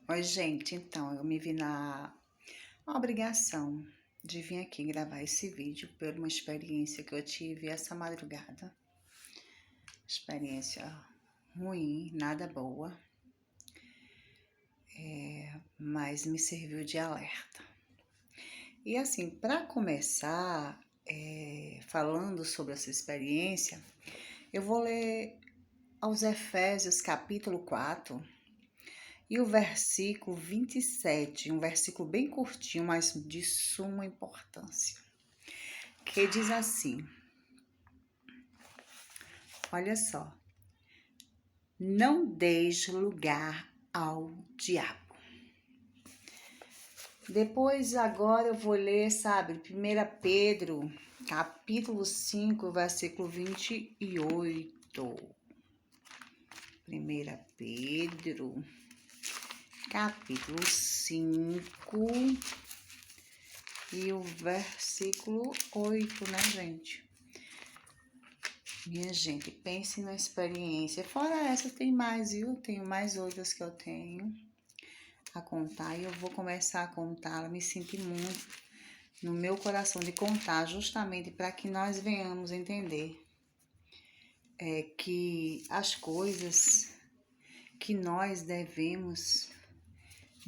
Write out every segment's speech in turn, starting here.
Oi, gente, então eu me vi na obrigação de vir aqui gravar esse vídeo por uma experiência que eu tive essa madrugada. Experiência ruim, nada boa, mas me serviu de alerta. E assim, para começar, falando sobre essa experiência, eu vou ler aos Efésios capítulo 4. E o versículo 27, um versículo bem curtinho, mas de suma importância, que diz assim: olha só, não deixe lugar ao diabo. Depois, agora eu vou ler, sabe, 1 Pedro, capítulo 5, versículo 28. 1 Pedro, capítulo 5 e o versículo 8, né, gente? Minha gente, pense na experiência. Fora essa, tem mais, viu? Tenho mais outras que eu tenho a contar e eu vou começar a contá-la. Me senti muito no meu coração de contar, justamente para que nós venhamos entender que as coisas que nós devemos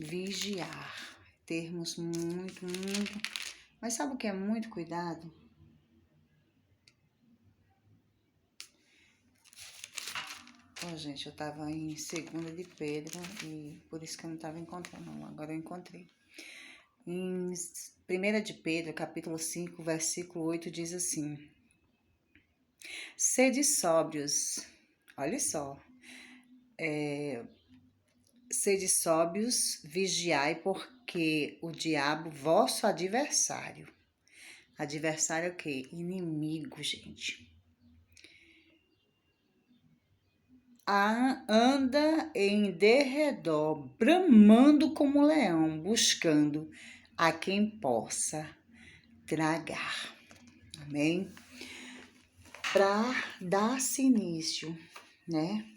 vigiar, termos muito, mas sabe o que é muito cuidado? Gente, eu tava em 2 de Pedro e por isso que eu não tava encontrando, não. Agora eu encontrei. Em 1 de Pedro, capítulo 5, versículo 8, diz assim: sede sóbrios, olha só, sede sóbrios, vigiai, porque o diabo, vosso adversário é o quê? Inimigo, gente. Anda em derredor, bramando como leão, buscando a quem possa tragar. Amém? Para dar-se início, né,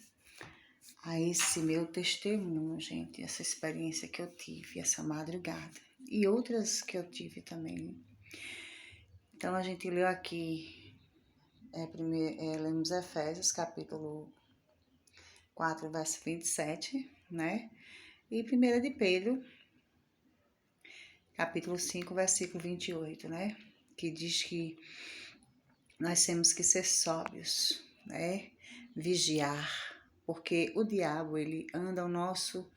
a esse meu testemunho, gente, essa experiência que eu tive essa madrugada e outras que eu tive também. Então, a gente leu aqui, lemos Efésios, capítulo 4, verso 27, né? E 1 de Pedro, capítulo 5, versículo 28, né? Que diz que nós temos que ser sóbrios, né? Vigiar, porque o diabo, ele é nosso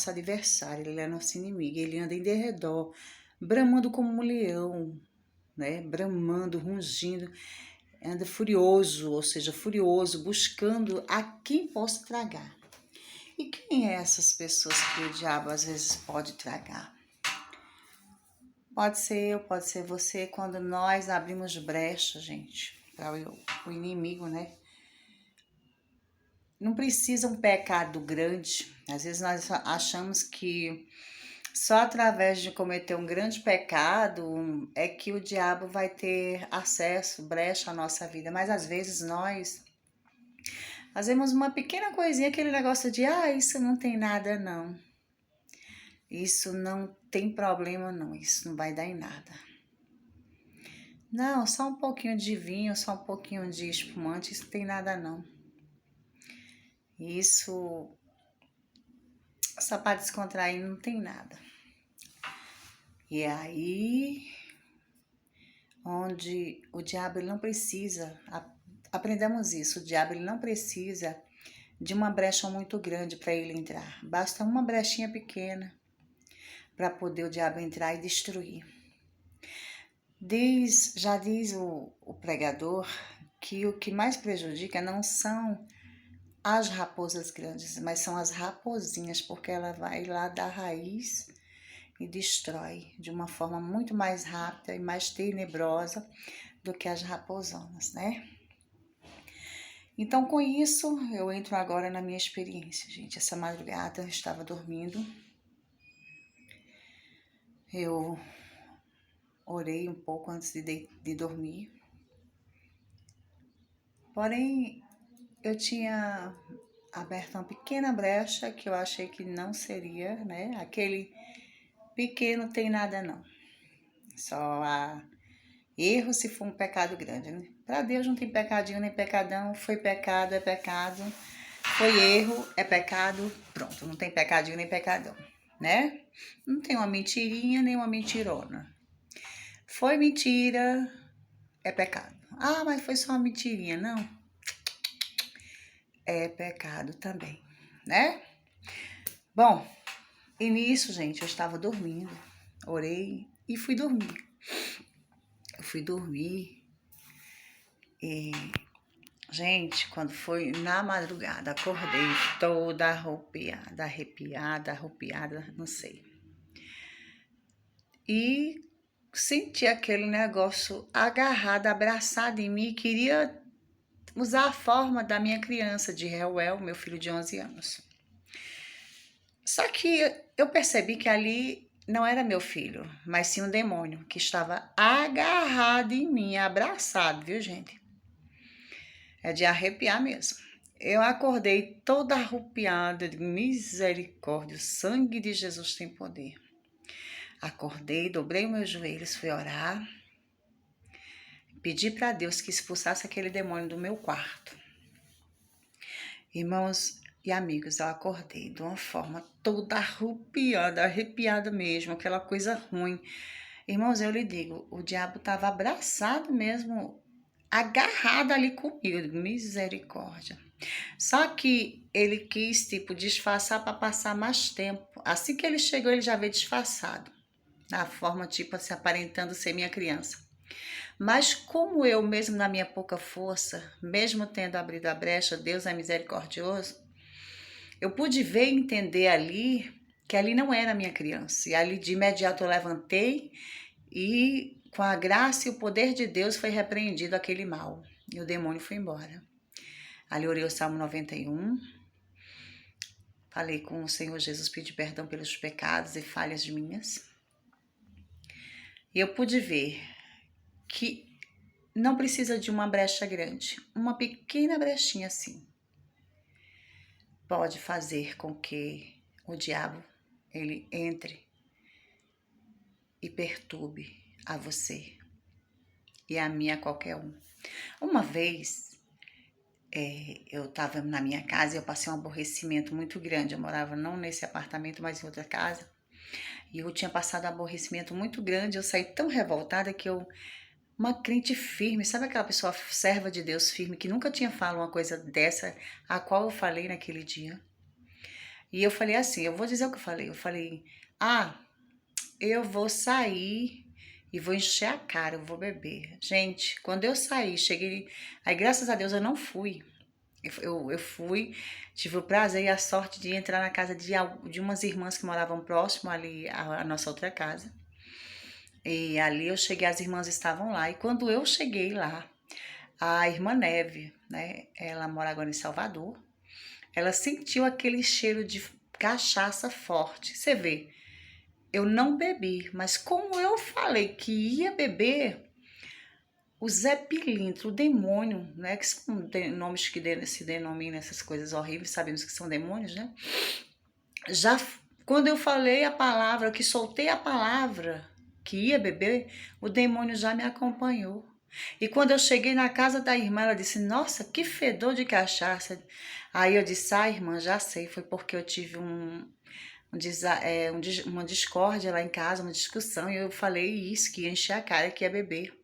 adversário, ele é nosso inimigo, ele anda em derredor, bramando como um leão, né? Bramando, rungindo, anda furioso, ou seja, furioso, buscando a quem possa tragar. E quem é essas pessoas que o diabo às vezes pode tragar? Pode ser eu, pode ser você, quando nós abrimos brecha, gente, para o inimigo, né? Não precisa um pecado grande. Às vezes nós achamos que só através de cometer um grande pecado é que o diabo vai ter acesso, brecha à nossa vida. Mas às vezes nós fazemos uma pequena coisinha, aquele negócio de, isso não tem nada não. Isso não tem problema não, isso não vai dar em nada. Não, só um pouquinho de vinho, só um pouquinho de espumante, isso não tem nada não. Isso, só para descontrair, não tem nada. E aí, onde o diabo ele não precisa, aprendemos isso, o diabo ele não precisa de uma brecha muito grande para ele entrar. Basta uma brechinha pequena para poder o diabo entrar e destruir. Já diz o pregador que o que mais prejudica não são as raposas grandes, mas são as raposinhas, porque ela vai lá da raiz e destrói de uma forma muito mais rápida e mais tenebrosa do que as raposonas, né? Então, com isso, eu entro agora na minha experiência, gente. Essa madrugada eu estava dormindo, eu orei um pouco antes de dormir, porém, eu tinha aberta uma pequena brecha que eu achei que não seria, né? Aquele pequeno tem nada não. Só há erro se for um pecado grande, né? Para Deus não tem pecadinho nem pecadão, foi pecado, é pecado, foi erro, é pecado, pronto, não tem pecadinho nem pecadão, né? Não tem uma mentirinha nem uma mentirona. Foi mentira, é pecado. Ah, mas foi só uma mentirinha, não. É pecado também, né? Bom, e nisso, gente, eu estava dormindo, orei e fui dormir. Eu fui dormir e, gente, quando foi na madrugada, acordei toda arrupiada, não sei. E senti aquele negócio agarrado, abraçado em mim, queria usar a forma da minha criança, de Reuel, meu filho de 11 anos. Só que eu percebi que ali não era meu filho, mas sim um demônio que estava agarrado em mim, abraçado, viu, gente? É de arrepiar mesmo. Eu acordei toda arrupiada, de misericórdia, o sangue de Jesus tem poder. Acordei, dobrei os meus joelhos, fui orar, pedi para Deus que expulsasse aquele demônio do meu quarto. Irmãos e amigos, eu acordei de uma forma toda arrepiada mesmo, aquela coisa ruim. Irmãos, eu lhe digo, o diabo estava abraçado mesmo, agarrado ali comigo, misericórdia. Só que ele quis, tipo, disfarçar para passar mais tempo. Assim que ele chegou, ele já veio disfarçado, na forma, tipo, se aparentando ser minha criança. Mas como eu, mesmo na minha pouca força, mesmo tendo abrido a brecha, Deus é misericordioso, eu pude ver e entender ali que ali não era minha criança. E ali de imediato eu levantei e com a graça e o poder de Deus foi repreendido aquele mal. E o demônio foi embora. Ali orei o Salmo 91. Falei com o Senhor Jesus, pedi perdão pelos pecados e falhas minhas. E eu pude ver que não precisa de uma brecha grande. Uma pequena brechinha assim pode fazer com que o diabo ele entre e perturbe a você e a mim, a qualquer um. Uma vez eu estava na minha casa e eu passei um aborrecimento muito grande. Eu morava não nesse apartamento, mas em outra casa. E eu tinha passado um aborrecimento muito grande. Eu saí tão revoltada que eu... Uma crente firme, sabe aquela pessoa serva de Deus firme que nunca tinha falado uma coisa dessa, a qual eu falei naquele dia. E eu falei assim, eu vou dizer o que eu falei. Eu falei, eu vou sair e vou encher a cara, eu vou beber. Gente, quando eu saí, cheguei... Aí, graças a Deus, eu não fui. Eu fui, tive o prazer e a sorte de entrar na casa de umas irmãs que moravam próximo ali à nossa outra casa. E ali eu cheguei, as irmãs estavam lá. E quando eu cheguei lá, a irmã Neve, né? Ela mora agora em Salvador. Ela sentiu aquele cheiro de cachaça forte. Você vê, eu não bebi, mas como eu falei que ia beber, o Zé Pilintra, o demônio, né? Que são nomes que se denominam essas coisas horríveis, sabemos que são demônios, né? Já quando eu falei a palavra, que soltei a palavra que ia beber, o demônio já me acompanhou. E quando eu cheguei na casa da irmã, ela disse, nossa, que fedor de cachaça. Aí eu disse, irmã, já sei, foi porque eu tive uma discórdia lá em casa, uma discussão, e eu falei isso, que ia encher a cara, que ia beber.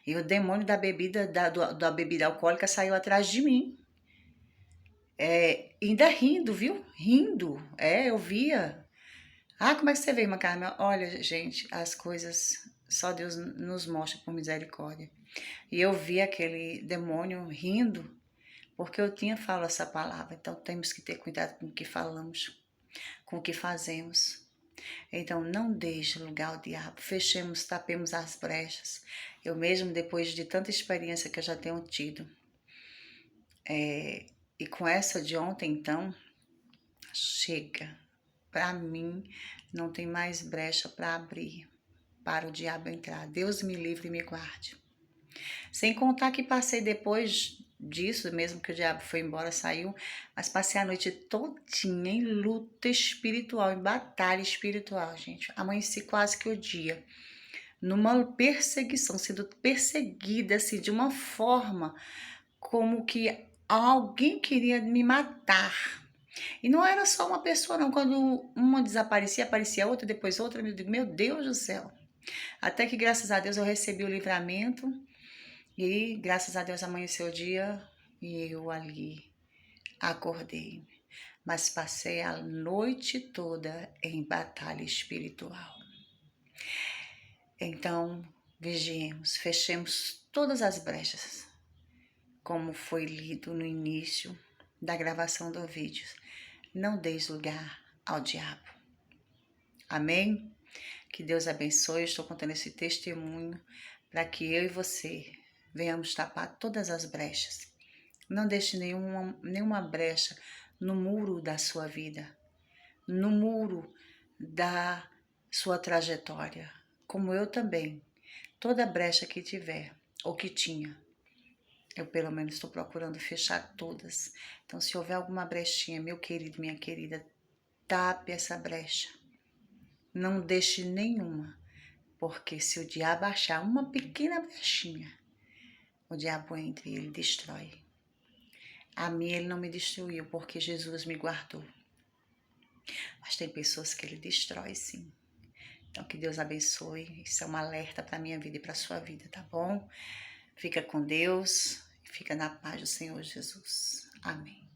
E o demônio da bebida, da bebida alcoólica saiu atrás de mim. Ainda rindo, viu? Rindo. Eu via. Como é que você vê, irmã Carmen? Olha, gente, as coisas só Deus nos mostra por misericórdia. E eu vi aquele demônio rindo, porque eu tinha falado essa palavra. Então temos que ter cuidado com o que falamos, com o que fazemos. Então não deixe lugar ao diabo. Fechemos, tapemos as brechas. Eu mesmo, depois de tanta experiência que eu já tenho tido, e com essa de ontem, então, chega. Para mim, não tem mais brecha para abrir, para o diabo entrar. Deus me livre e me guarde. Sem contar que passei depois disso, mesmo que o diabo foi embora, saiu, mas passei a noite todinha em luta espiritual, em batalha espiritual, gente. Amanheci quase que o dia, numa perseguição, sendo perseguida assim, de uma forma como que alguém queria me matar. E não era só uma pessoa, não. Quando uma desaparecia, aparecia outra, depois outra, eu digo, meu Deus do céu. Até que, graças a Deus, eu recebi o livramento e, graças a Deus, amanheceu o dia e eu ali acordei. Mas passei a noite toda em batalha espiritual. Então, vigiemos, fechemos todas as brechas, como foi lido no início da gravação do vídeo. Não deis lugar ao diabo. Amém? Que Deus abençoe. Eu estou contando esse testemunho para que eu e você venhamos tapar todas as brechas. Não deixe nenhuma brecha no muro da sua vida, no muro da sua trajetória, como eu também. Toda brecha que tiver ou que tinha, eu pelo menos estou procurando fechar todas. Então, se houver alguma brechinha, meu querido, minha querida, tape essa brecha. Não deixe nenhuma, porque se o diabo achar uma pequena brechinha, o diabo entra e ele destrói. A mim ele não me destruiu, porque Jesus me guardou. Mas tem pessoas que ele destrói, sim. Então, que Deus abençoe. Isso é um alerta para a minha vida e para a sua vida, tá bom? Fica com Deus e fica na paz do Senhor Jesus. Amém.